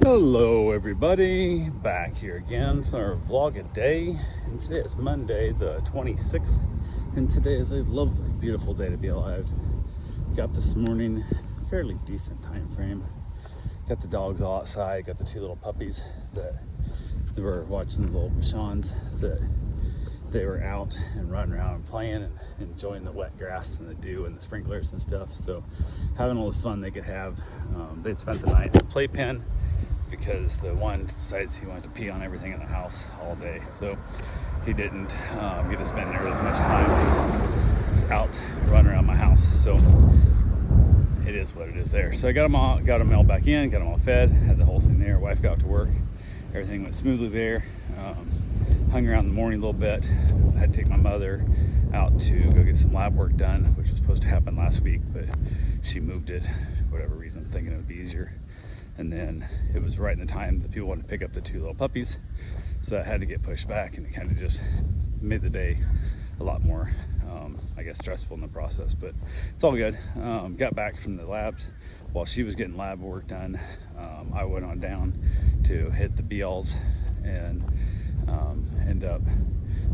Hello everybody, back here again for our vlog a day, and today is Monday the 26th, and today is a lovely, beautiful day to be alive. Got this morning, fairly decent time frame. Got the dogs all outside, got the two little puppies that were watching the little Bichons, that they were out and running around and playing and enjoying the wet grass and the dew and the sprinklers and stuff, so having all the fun they could have. They'd spent the night in the playpen because the one decides he wanted to pee on everything in the house all day, so he didn't get to spend nearly as much time out running around my house. So it is what it is there. So I got them all back in, got them all fed, had the whole thing there. Wife got to work, everything went smoothly there. Hung around in the morning a little bit. I had to take my mother out to go get some lab work done, which was supposed to happen last week, but she moved it for whatever reason, thinking it would be easier. And then it was right in the time that people wanted to pick up the two little puppies, so I had to get pushed back, and it kind of just made the day a lot more, I guess, stressful in the process, but it's all good. Got back from the labs while she was getting lab work done. I went on down to hit the BLs and end up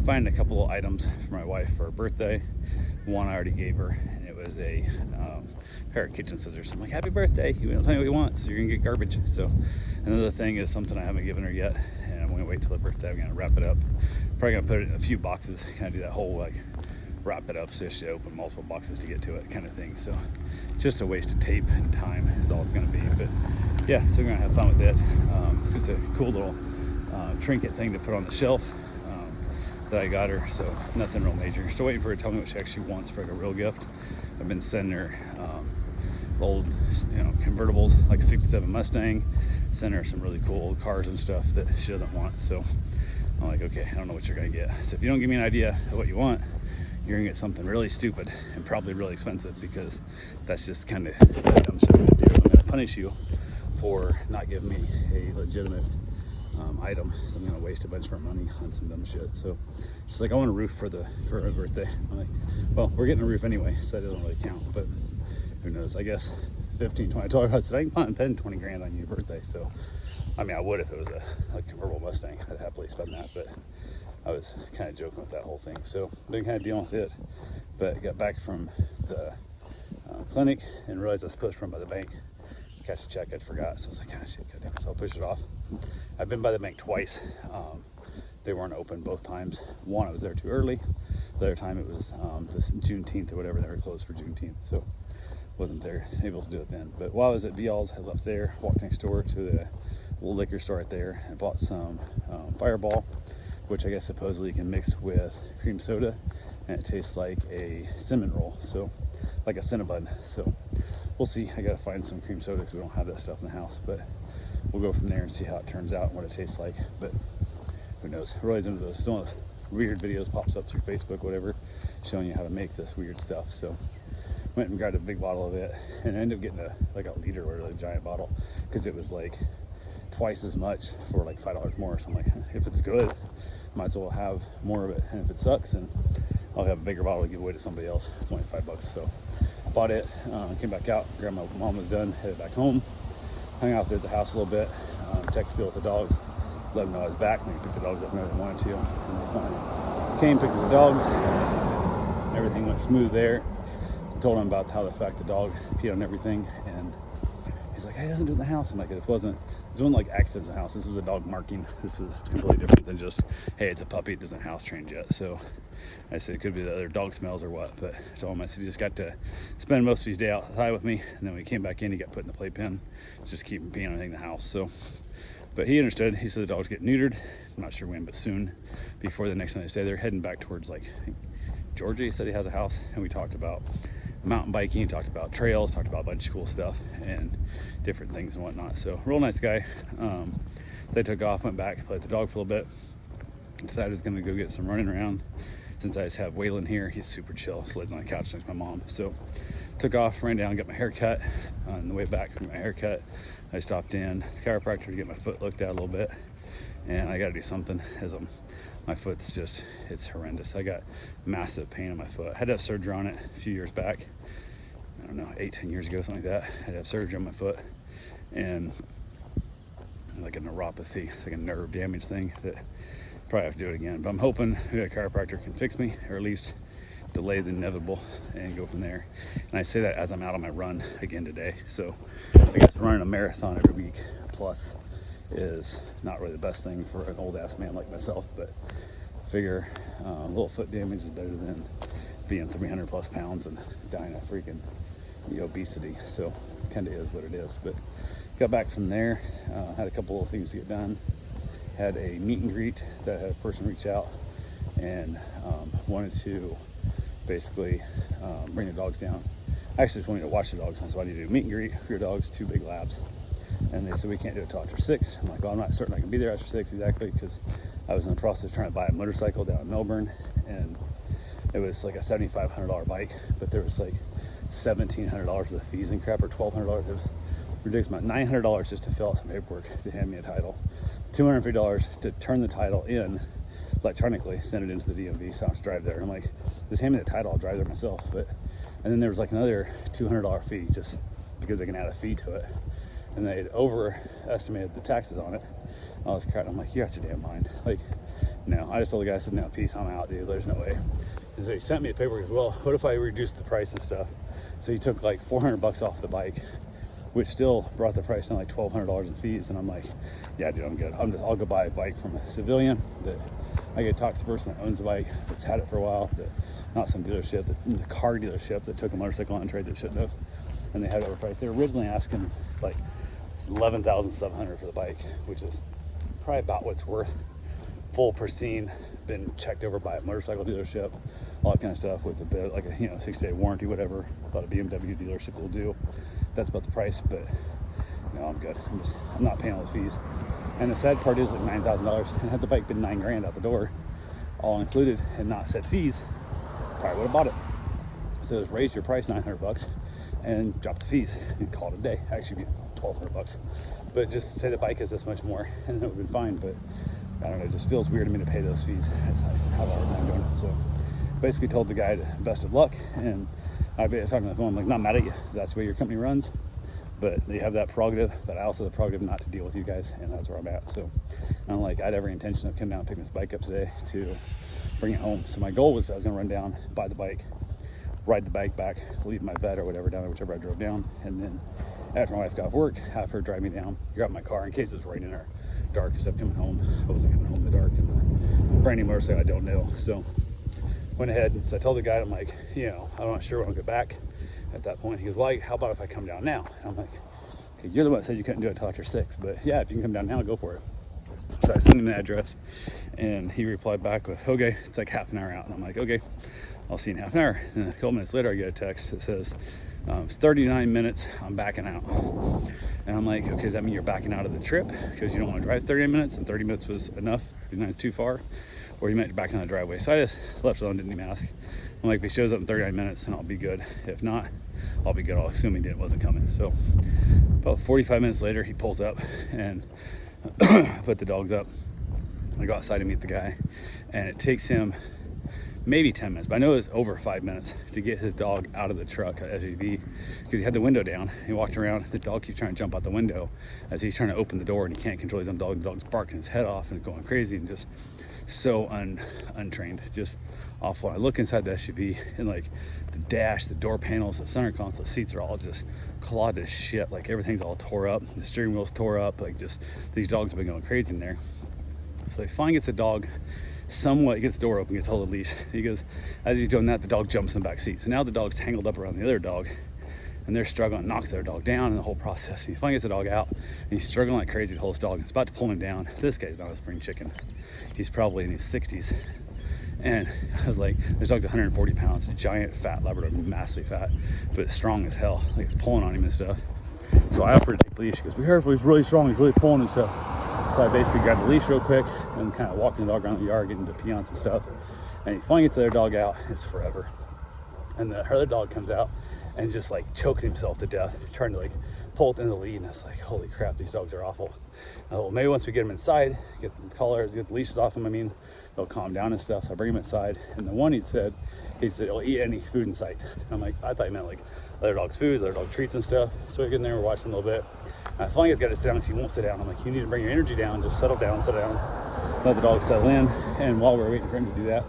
finding a couple of items for my wife for her birthday. One I already gave her, and it was a pair of kitchen scissors. I'm like, happy birthday, you don't tell me what you want, so you're gonna get garbage. So another thing is something I haven't given her yet, and I'm gonna wait till her birthday. I'm gonna wrap it up, probably gonna put it in a few boxes, kind of do that whole like wrap it up so she open multiple boxes to get to it kind of thing. So just a waste of tape and time is all it's gonna be, but yeah, so we're gonna have fun with it. It's just a cool little trinket thing to put on the shelf that I got her, so nothing real major. Still waiting for her to tell me what she actually wants for like a real gift. I've been sending her old, convertibles, like a 67 Mustang, send her some really cool old cars and stuff that she doesn't want. So I'm like, okay, I don't know what you're gonna get. So if you don't give me an idea of what you want, you're gonna get something really stupid and probably really expensive, because that's just kind of the dumb shit I'm gonna do. Is I'm gonna punish you for not giving me a legitimate item, so I'm gonna waste a bunch more money on some dumb shit. So she's like, I want a roof for her birthday. I'm like, well, we're getting a roof anyway, so that doesn't really count, but who knows, I guess 15, 20. I told her, I said, I can spend 20 grand on your birthday. So I mean, I would if it was a convertible Mustang. I'd happily spend that, but I was kind of joking with that whole thing. So been kind of dealing with it, but got back from the clinic and realized I was supposed to run by the bank, catch a check. I'd forgot, so I was like, ah, shit, goddamn. So I'll push it off. I've been by the bank twice. They weren't open both times. One, I was there too early. The other time it was this Juneteenth or whatever, they were closed for Juneteenth, so wasn't there able to do it then. But while I was at BL's, I left there, walked next door to the little liquor store right there, and bought some Fireball, which I guess supposedly you can mix with cream soda, and it tastes like a cinnamon roll, so like a Cinnabon. So we'll see. I gotta find some cream soda because we don't have that stuff in the house, but we'll go from there and see how it turns out and what it tastes like. But who knows? We're always into those. Some of those weird videos pops up through Facebook, whatever, showing you how to make this weird stuff. So went and grabbed a big bottle of it, and I ended up getting a liter or a giant bottle, because it was like twice as much for like $5 more. So I'm like, if it's good, might as well have more of it, and if it sucks, then I'll have a bigger bottle to give away to somebody else. It's only $5, so bought it, came back out, grabbed my mom was done, headed back home, hung out there at the house a little bit, texted Bill with the dogs, let them know I was back, and they picked the dogs up whenever they wanted to, and they finally came, picked up the dogs, everything went smooth there. Told him about how the fact the dog peed on everything, and he's like, hey, it doesn't do it in the house. I'm like, this wasn't like accidents in the house. This was a dog marking. This was completely different than just, hey, it's a puppy, it doesn't house trained yet. So I said it could be the other dog smells or what, but I told him, I said, he just got to spend most of his day outside with me, and then when he came back in, he got put in the playpen, just keep him peeing on anything in the house. So, but he understood. He said the dogs get neutered, I'm not sure when, but soon, before the next night they stay. They're heading back towards, like, I think Georgia. He said he has a house, and we talked about mountain biking, talked about trails, talked about a bunch of cool stuff and different things and whatnot. So real nice guy. They took off, went back, played the dog for a little bit, decided I was gonna go get some running around. Since I just have Waylon here, he's super chill, so lays on the couch next to my mom. So took off, ran down, got my hair cut. On the way back from my haircut, I stopped in the chiropractor to get my foot looked at a little bit, and I gotta do something as my foot's just, it's horrendous. I got massive pain in my foot. I had to have surgery on it a few years back. I don't know, 8-10 years ago, something like that. I had to have surgery on my foot, and like a neuropathy. It's like a nerve damage thing that probably have to do it again. But I'm hoping a chiropractor can fix me, or at least delay the inevitable and go from there. And I say that as I'm out on my run again today. So I guess running a marathon every week plus is not really the best thing for an old ass man like myself, but figure a little foot damage is better than being 300 plus pounds and dying of freaking obesity. So kind of is what it is. But got back from there, had a couple of things to get done. Had a meet and greet that had a person reach out and wanted to basically bring the dogs down. I actually just wanted to watch the dogs, so I need to do a meet and greet for your dogs, 2 big labs. And they said we can't do it till after 6. I'm like, well, I'm not certain I can be there after 6 exactly, because I was in the process of trying to buy a motorcycle down in Melbourne, and it was like a $7,500 bike, but there was like $1,700 worth of fees and crap, or $1,200. It was ridiculous amount. $900 just to fill out some paperwork to hand me a title, $250 to turn the title in electronically, send it into the DMV, so I have to drive there. I'm like, just hand me the title, I'll drive there myself. And then there was like another $200 fee just because they can add a fee to it, and they had overestimated the taxes on it. All this crap. I'm like, you got your damn mind. Like, no. I just told the guy, I said, no, peace, I'm out, dude. There's no way. And so he sent me a paperwork as well. What if I reduced the price and stuff? So he took like $400 off the bike, which still brought the price down like $1,200 in fees. And I'm like, yeah, dude, I'm good. I'll go buy a bike from a civilian that I get to talk to the person that owns the bike, that's had it for a while, that not some dealership, the car dealership that took a motorcycle on trade that shouldn't have, and they had it overpriced. They were originally asking like $11,700 for the bike, which is probably about what's worth. Full pristine, been checked over by a motorcycle dealership, all that kind of stuff, with a bit like a 6-day warranty, whatever about a BMW dealership will do. That's about the price, but no, I'm good. I'm not paying all those fees. And the sad part is like $9,000, and had the bike been $9,000 out the door, all included, and not set fees, probably would have bought it. So just raise your price $900 and drop the fees and call it a day. Actually, be $1,200, but just say the bike is this much more, and then it would have been fine. But I don't know, it just feels weird to me to pay those fees. That's how I have a hard time doing it. So basically told the guy best of luck, and I was talking on the phone, I'm like, not mad at you, that's the way your company runs, but they have that prerogative, but I also have the prerogative not to deal with you guys, and that's where I'm at. So I'm like, I had every intention of coming down and picking this bike up today to bring it home. So my goal was I was gonna run down, buy the bike, ride the bike back, leave my vet or whatever down there, whichever I drove down, and then after my wife got off work, have her drive me down, grab my car in case it's raining or dark, because I'm coming home. I wasn't coming home in the dark, and the brand new motorcycle I don't know. So went ahead, so I told the guy, I'm like, I'm not sure when I'll get back at that point. He goes, well, how about if I come down now? And I'm like, okay, you're the one that said you couldn't do it till after 6, but yeah, if you can come down now, go for it. So I sent him the address, and he replied back with, okay, it's like half an hour out. And I'm like, okay, I'll see you in half an hour. And a couple minutes later, I get a text that says, it's 39 minutes, I'm backing out. And I'm like, okay, does that mean you're backing out of the trip because you don't want to drive 39 minutes, and 30 minutes was enough, 39 is too far? Or you meant you're backing out of the driveway? So I just left it on, didn't even ask. I'm like, if he shows up in 39 minutes, then I'll be good. If not, I'll be good. I'll assume he wasn't coming. So about 45 minutes later, he pulls up and put the dogs up. I go outside to meet the guy, and it takes him maybe 10 minutes, but I know it's over 5 minutes to get his dog out of the truck, SUV, because he had the window down. He walked around, the dog keeps trying to jump out the window as he's trying to open the door, and he can't control his own dog. The dog's barking his head off and going crazy, and just so untrained, just awful. I look inside the SUV, and like the dash, the door panels, the center console, the seats are all just clawed to shit. Like everything's all tore up, the steering wheel's tore up. Like just these dogs have been going crazy in there. So he finally gets the dog somewhat, gets the door open, gets hold of the leash. He goes, as he's doing that, the dog jumps in the back seat. So now the dog's tangled up around the other dog, and they're struggling, knocks their dog down in the whole process. And he finally gets the dog out, and he's struggling like crazy to hold his dog. It's about to pull him down. This guy's not a spring chicken. He's probably in his 60s. And I was like, this dog's 140 pounds, a giant fat Labrador, massively fat, but strong as hell. Like it's pulling on him and stuff. So I offered to take the leash. He goes, be careful, he's really strong, he's really pulling and stuff. So I basically grabbed the leash real quick and kind of walking the dog around the yard, getting to pee on some stuff. And he finally gets the other dog out. It's forever. And the other dog comes out and just like choking himself to death, trying to like pull it in the lead. And I was like, holy crap, these dogs are awful. Well, maybe once we get them inside, get the collars, get the leashes off them, they'll calm down and stuff. So I bring them inside. And the one he said he'll eat any food in sight. And I'm like, I thought he meant like other dogs' food, other dog treats and stuff. So we get in there, we're watching a little bit. I finally got to sit down because he won't sit down. I'm like, you need to bring your energy down, just settle down, let the dog settle in. And while we're waiting for him to do that,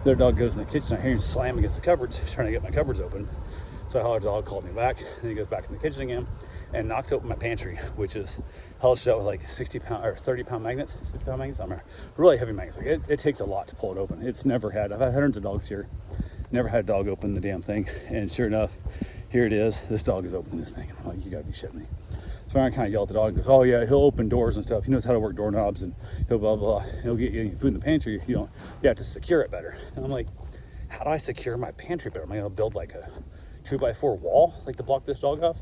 the other dog goes in the kitchen. I hear him slam against the cupboards, trying to get my cupboards open. So I hollered, the dog called me back, and he goes back in the kitchen again and knocks open my pantry, which is held shut with like 60-pound or 30-pound magnets, 60-pound magnets. I'm really heavy magnets. Like it takes a lot to pull it open. I've had hundreds of dogs here, never had a dog open the damn thing. And sure enough, here it is. This dog is opening this thing. I'm like, you gotta be shitting me. So I kind of yell at the dog and goes, oh yeah, he'll open doors and stuff. He knows how to work doorknobs and he'll blah, blah, blah. He'll get you food in the pantry. You have to secure it better. And I'm like, how do I secure my pantry better? Am I gonna build like a 2x4 wall like to block this dog off?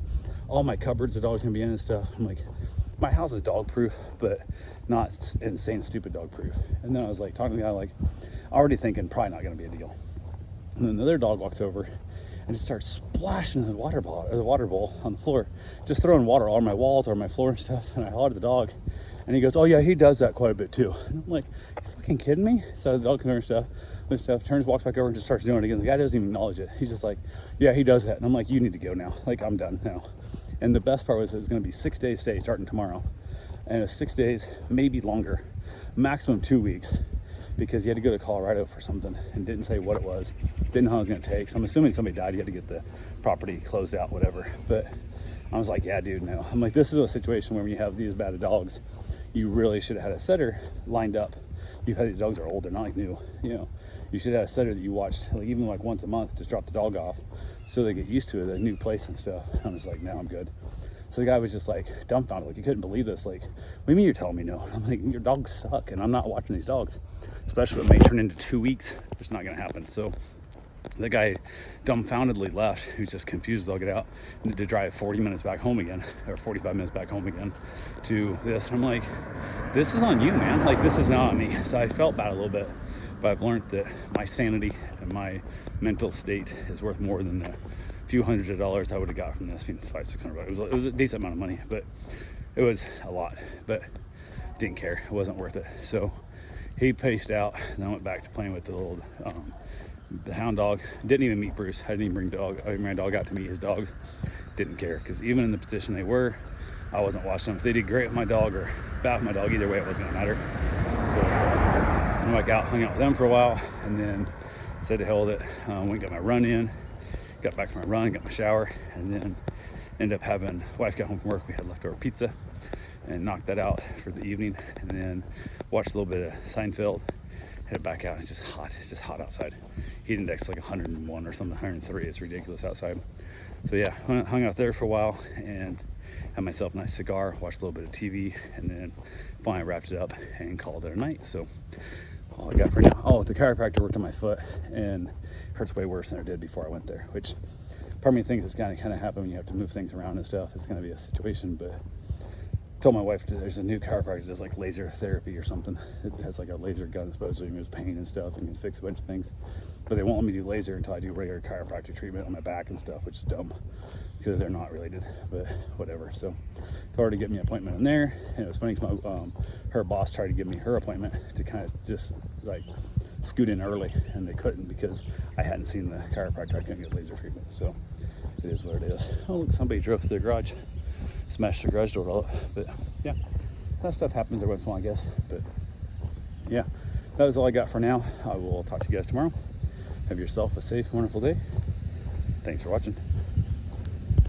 All my cupboards, the dog's gonna be in and stuff. I'm like, my house is dog proof, but not insane, stupid dog proof. And then I was like talking to the guy, like, already thinking probably not gonna be a deal. And then the other dog walks over and just starts splashing the water bowl on the floor, just throwing water all on my walls or my floor and stuff. And I hollered at the dog, and he goes, oh yeah, he does that quite a bit too. And I'm like, you fucking kidding me? So the dog comes over and stuff, turns, walks back over and just starts doing it again. The guy doesn't even acknowledge it. He's just like, yeah, he does that. And I'm like, you need to go now. Like, I'm done now. And the best part was it was gonna be 6 days stay starting tomorrow. And it was 6 days, maybe longer, maximum 2 weeks, because he had to go to Colorado for something and didn't say what it was, didn't know how it was gonna take. So I'm assuming somebody died, he had to get the property closed out, whatever. But I was like, yeah, dude, no. I'm like, this is a situation where when you have these bad dogs, you really should have had a setter lined up. You've had these dogs are old, they're not like new, you should have a setter that you watched, like even like once a month, just drop the dog off so they get used to it, the new place and stuff. I'm just like, no, I'm good. So the guy was just like dumbfounded, like he couldn't believe this. Like, what do you mean you're telling me no? I'm like, your dogs suck, and I'm not watching these dogs, especially if it may turn into 2 weeks. It's not gonna happen. So the guy dumbfoundedly left, who's just confused as all get out, and to drive 40 minutes back home again, or 45 minutes back home again to this. And I'm like, this is on you, man. Like, this is not on me. So I felt bad a little bit, but I've learned that my sanity and my mental state is worth more than the few hundreds of dollars I would have got from this. I mean, $500-600. It was a decent amount of money, but it was a lot. But didn't care. It wasn't worth it. So he paced out, and I went back to playing with the little the hound dog. Didn't even meet Bruce. I didn't even bring my dog out to meet his dogs. Didn't care, because even in the position they were, I wasn't watching them. If they did great with my dog or bad with my dog, either way, it wasn't gonna matter. So I went out, hung out with them for a while, and then said to hell with it. Went and got my run in. Got back from my run, got my shower, and then ended up having, wife got home from work, we had leftover pizza and knocked that out for the evening, and then watched a little bit of Seinfeld, headed back out. It's just hot outside. Heat index like 101 or something, 103. It's ridiculous outside. So yeah, hung out there for a while and had myself a nice cigar, watched a little bit of TV, and then finally wrapped it up and called it a night. So all I got for now. Oh, the chiropractor worked on my foot and it hurts way worse than it did before I went there, which part of me thinks it's gonna kind of happen when you have to move things around and stuff. It's gonna be a situation, but I told my wife there's a new chiropractor that does like laser therapy or something. It has like a laser gun supposedly, removes pain and stuff and can fix a bunch of things. But they won't let me do laser until I do regular chiropractic treatment on my back and stuff, which is dumb because they're not related, but whatever. So told her to get me an appointment in there, and it was funny because her boss tried to give me her appointment to kind of just like scoot in early, and they couldn't because I hadn't seen the chiropractor. I couldn't get laser treatment, so it is what it is. Oh look, somebody drove to their garage, smashed their garage door all up. But yeah, that stuff happens every once in a while, I guess. But yeah, that was all I got for now. I will talk to you guys tomorrow. Have yourself a safe, wonderful day. Thanks for watching.